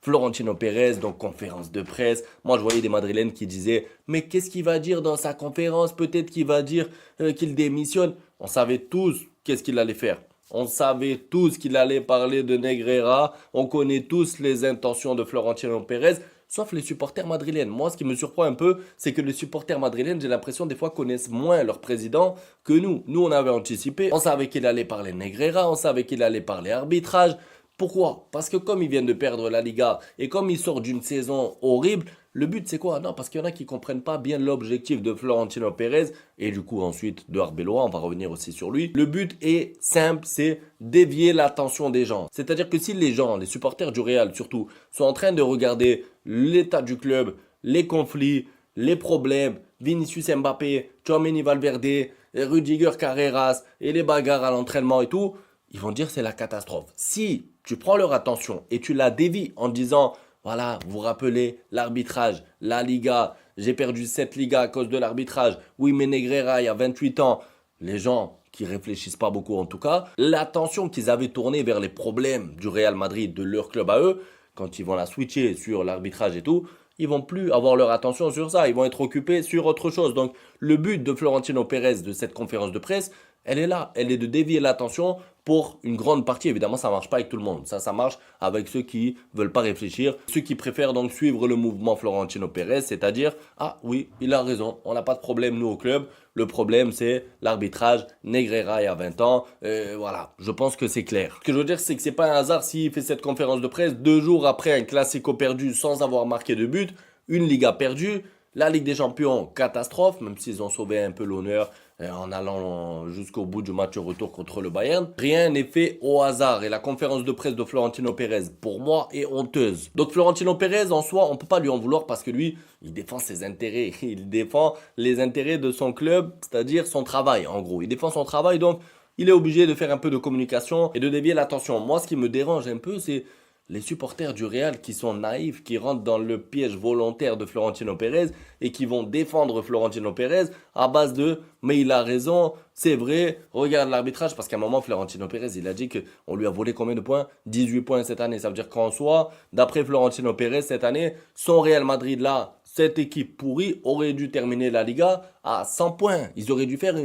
Florentino Pérez, donc conférence de presse. Moi, je voyais des Madrilènes qui disaient, mais qu'est-ce qu'il va dire dans sa conférence? Peut-être qu'il va dire qu'il démissionne. On savait tous qu'est-ce qu'il allait faire. On savait tous qu'il allait parler de Negreira. On connaît tous les intentions de Florentino Pérez, sauf les supporters madrilènes. Moi, ce qui me surprend un peu, c'est que les supporters madrilènes, j'ai l'impression, des fois, connaissent moins leur président que nous. Nous, on avait anticipé. On savait qu'il allait parler Negreira. On savait qu'il allait parler arbitrage. Pourquoi? Parce que comme ils viennent de perdre la Liga et comme ils sortent d'une saison horrible, le but c'est quoi? Non, parce qu'il y en a qui comprennent pas bien l'objectif de Florentino Pérez et du coup ensuite de Arbeloa, on va revenir aussi sur lui. Le but est simple, c'est dévier l'attention des gens. C'est-à-dire que si les gens, les supporters du Real surtout, sont en train de regarder l'état du club, les conflits, les problèmes, Vinicius Mbappé, Tchouaméni Valverde, Rudiger Carreras et les bagarres à l'entraînement et tout, ils vont dire c'est la catastrophe. Si tu prends leur attention et tu la dévies en disant voilà, vous vous rappelez l'arbitrage, la Liga, j'ai perdu cette Liga à cause de l'arbitrage. Oui, mais Negreira, il y a 28 ans. Les gens qui réfléchissent pas beaucoup en tout cas, l'attention qu'ils avaient tournée vers les problèmes du Real Madrid, de leur club à eux, quand ils vont la switcher sur l'arbitrage et tout, ils vont plus avoir leur attention sur ça, ils vont être occupés sur autre chose. Donc le but de Florentino Pérez de cette conférence de presse, elle est là, elle est de dévier l'attention pour une grande partie. Évidemment, ça marche pas avec tout le monde. Ça marche avec ceux qui veulent pas réfléchir, ceux qui préfèrent donc suivre le mouvement Florentino Pérez, c'est-à-dire, ah oui, il a raison, on n'a pas de problème nous au club. Le problème, c'est l'arbitrage. Negreira il y a 20 ans. Voilà, je pense que c'est clair. Ce que je veux dire, c'est que c'est pas un hasard s'il fait cette conférence de presse 2 jours après un Classico perdu sans avoir marqué de but, une Liga perdue. La Ligue des Champions, catastrophe, même s'ils ont sauvé un peu l'honneur en allant jusqu'au bout du match retour contre le Bayern. Rien n'est fait au hasard et la conférence de presse de Florentino Pérez, pour moi, est honteuse. Donc Florentino Pérez, en soi, on ne peut pas lui en vouloir parce que lui, il défend ses intérêts. Il défend les intérêts de son club, c'est-à-dire son travail, en gros. Il défend son travail, donc il est obligé de faire un peu de communication et de dévier l'attention. Moi, ce qui me dérange un peu, c'est les supporters du Real qui sont naïfs, qui rentrent dans le piège volontaire de Florentino Pérez et qui vont défendre Florentino Pérez à base de mais il a raison, c'est vrai, regarde l'arbitrage parce qu'à un moment Florentino Pérez il a dit qu'on lui a volé combien de points? 18 points cette année. Ça veut dire qu'en soi, d'après Florentino Pérez cette année, son Real Madrid là, cette équipe pourrie aurait dû terminer la Liga à 100 points. Ils auraient dû faire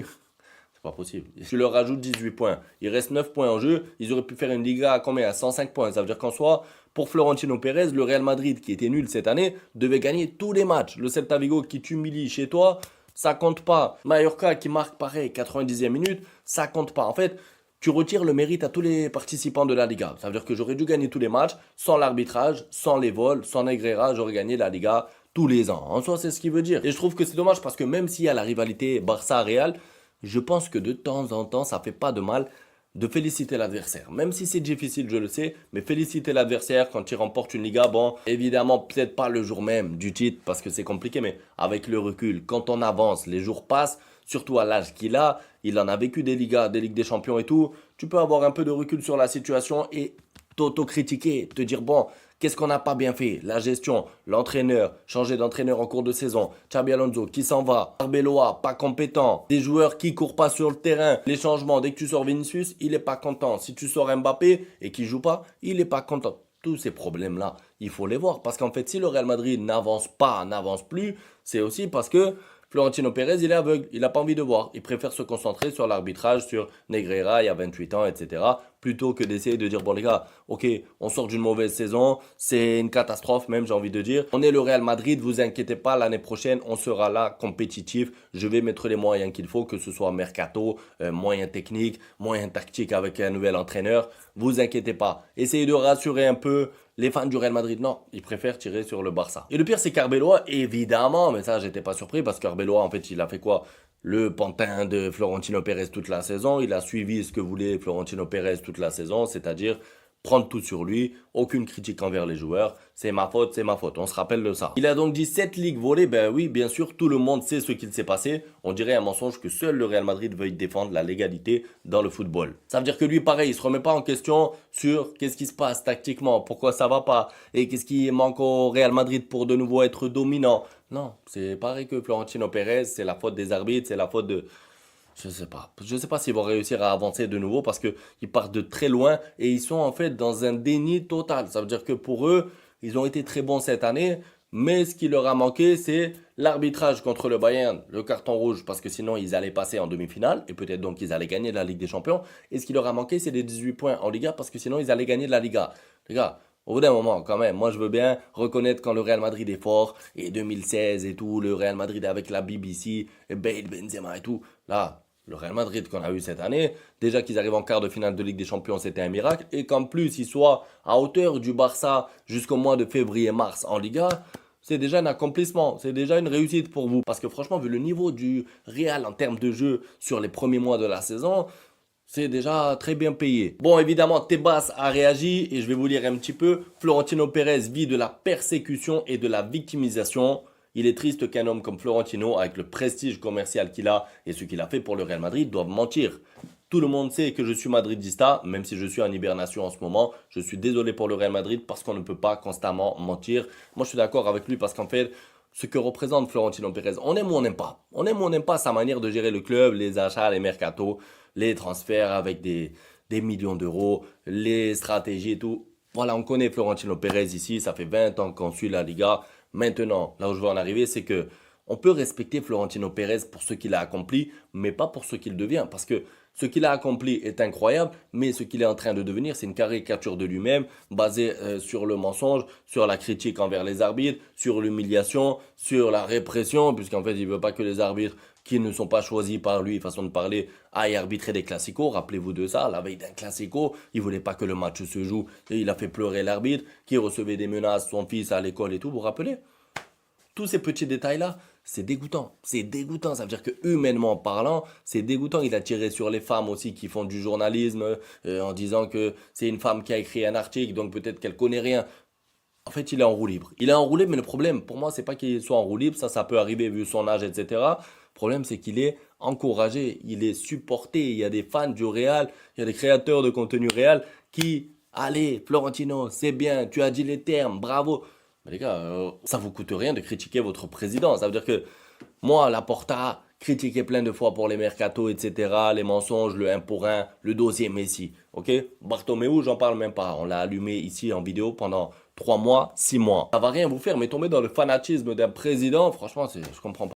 pas possible. Tu leur rajoutes 18 points. Il reste 9 points en jeu. Ils auraient pu faire une Liga à combien? À 105 points. Ça veut dire qu'en soi, pour Florentino Pérez, le Real Madrid, qui était nul cette année, devait gagner tous les matchs. Le Celta Vigo qui t'humilie chez toi, ça compte pas. Mallorca qui marque pareil, 90e minute, ça compte pas. En fait, tu retires le mérite à tous les participants de la Liga. Ça veut dire que j'aurais dû gagner tous les matchs, sans l'arbitrage, sans les vols, sans Negreira, j'aurais gagné la Liga tous les ans. En soi, c'est ce qu'il veut dire. Et je trouve que c'est dommage parce que même s'il y a la rivalité Barça-Real, je pense que de temps en temps, ça fait pas de mal de féliciter l'adversaire. Même si c'est difficile, je le sais, mais féliciter l'adversaire quand il remporte une Liga, bon, évidemment, peut-être pas le jour même du titre parce que c'est compliqué, mais avec le recul, quand on avance, les jours passent, surtout à l'âge qu'il a, il en a vécu des Ligas, des Ligues des Champions et tout, tu peux avoir un peu de recul sur la situation et t'auto-critiquer, te dire bon, qu'est-ce qu'on n'a pas bien fait? La gestion, l'entraîneur, changer d'entraîneur en cours de saison, Xabi Alonso qui s'en va, Arbeloa pas compétent, des joueurs qui courent pas sur le terrain, les changements, dès que tu sors Vinicius, il est pas content. Si tu sors Mbappé et qu'il joue pas, il est pas content. Tous ces problèmes-là, il faut les voir parce qu'en fait, si le Real Madrid n'avance pas, n'avance plus, c'est aussi parce que Florentino Pérez, il est aveugle, il n'a pas envie de voir. Il préfère se concentrer sur l'arbitrage, sur Negreira, il y a 28 ans, etc. Plutôt que d'essayer de dire, bon les gars, ok, on sort d'une mauvaise saison, c'est une catastrophe même, j'ai envie de dire. On est le Real Madrid, vous inquiétez pas, l'année prochaine, on sera là, compétitif. Je vais mettre les moyens qu'il faut, que ce soit mercato, moyens techniques, moyens tactiques avec un nouvel entraîneur. Vous inquiétez pas. Essayez de rassurer un peu les fans du Real Madrid. Non, ils préfèrent tirer sur le Barça. Et le pire, c'est qu'Arbeloa, évidemment, mais ça, j'étais pas surpris parce qu'Arbeloa, en fait, il a fait quoi? Le pantin de Florentino Pérez toute la saison. Il a suivi ce que voulait Florentino Pérez toute la saison, c'est-à-dire prendre tout sur lui, aucune critique envers les joueurs, c'est ma faute, on se rappelle de ça. Il a donc dit 7 ligues volées, ben oui, bien sûr, tout le monde sait ce qu'il s'est passé. On dirait un mensonge que seul le Real Madrid veuille défendre la légalité dans le football. Ça veut dire que lui, pareil, il se remet pas en question sur qu'est-ce qui se passe tactiquement, pourquoi ça va pas, et qu'est-ce qui manque au Real Madrid pour de nouveau être dominant. Non, c'est pareil que Florentino Pérez, c'est la faute des arbitres, c'est la faute Je sais pas. Je sais pas s'ils vont réussir à avancer de nouveau parce que ils partent de très loin et ils sont en fait dans un déni total. Ça veut dire que pour eux, ils ont été très bons cette année, mais ce qui leur a manqué, c'est l'arbitrage contre le Bayern, le carton rouge, parce que sinon ils allaient passer en demi-finale et peut-être donc ils allaient gagner la Ligue des Champions. Et ce qui leur a manqué, c'est les 18 points en Liga parce que sinon ils allaient gagner de la Liga. Les gars, au bout d'un moment, quand même, moi je veux bien reconnaître quand le Real Madrid est fort, et 2016 et tout, le Real Madrid avec la BBC, et Bale, Benzema et tout. Là, le Real Madrid qu'on a eu cette année, déjà qu'ils arrivent en quart de finale de Ligue des Champions, c'était un miracle. Et qu'en plus, ils soient à hauteur du Barça jusqu'au mois de février-mars en Liga, c'est déjà un accomplissement. C'est déjà une réussite pour vous. Parce que franchement, vu le niveau du Real en termes de jeu sur les premiers mois de la saison, c'est déjà très bien payé. Bon, évidemment, Tebas a réagi et je vais vous lire un petit peu. Florentino Pérez vit de la persécution et de la victimisation. Il est triste qu'un homme comme Florentino, avec le prestige commercial qu'il a et ce qu'il a fait pour le Real Madrid, doive mentir. Tout le monde sait que je suis madridista, même si je suis en hibernation en ce moment. Je suis désolé pour le Real Madrid parce qu'on ne peut pas constamment mentir. Moi, je suis d'accord avec lui parce qu'en fait, ce que représente Florentino Pérez, on aime ou on n'aime pas. On aime ou on n'aime pas sa manière de gérer le club, les achats, les mercatos, les transferts avec des millions d'euros, les stratégies et tout. Voilà, on connaît Florentino Pérez ici, ça fait 20 ans qu'on suit la Liga. Maintenant, là où je veux en arriver, c'est que on peut respecter Florentino Pérez pour ce qu'il a accompli, mais pas pour ce qu'il devient. Parce que ce qu'il a accompli est incroyable, mais ce qu'il est en train de devenir, c'est une caricature de lui-même, basée sur le mensonge, sur la critique envers les arbitres, sur l'humiliation, sur la répression, puisqu'en fait, il veut pas que les arbitres qui ne sont pas choisis par lui, façon de parler, aillent arbitrer des classicos. Rappelez-vous de ça, la veille d'un classico, il voulait pas que le match se joue et il a fait pleurer l'arbitre, qui recevait des menaces, son fils à l'école et tout, vous vous rappelez? Tous ces petits détails-là, c'est dégoûtant. C'est dégoûtant. Ça veut dire que humainement parlant, c'est dégoûtant. Il a tiré sur les femmes aussi qui font du journalisme en disant que c'est une femme qui a écrit un article, donc peut-être qu'elle connaît rien. En fait, il est en roue libre. Il est en roue libre, mais le problème, pour moi, c'est pas qu'il soit en roue libre. Ça peut arriver vu son âge, etc. Le problème, c'est qu'il est encouragé, il est supporté. Il y a des fans du Real, il y a des créateurs de contenu Real qui, allez, Florentino, c'est bien, tu as dit les termes, bravo. Mais les gars, ça vous coûte rien de critiquer votre président. Ça veut dire que moi, Laporta, critiqué plein de fois pour les mercatos, etc., les mensonges, le 1 pour 1, le dossier Messi. Ok? Bartomeu, j'en parle même pas. On l'a allumé ici en vidéo pendant 3 mois, 6 mois. Ça va rien vous faire, mais tomber dans le fanatisme d'un président, franchement, je comprends pas.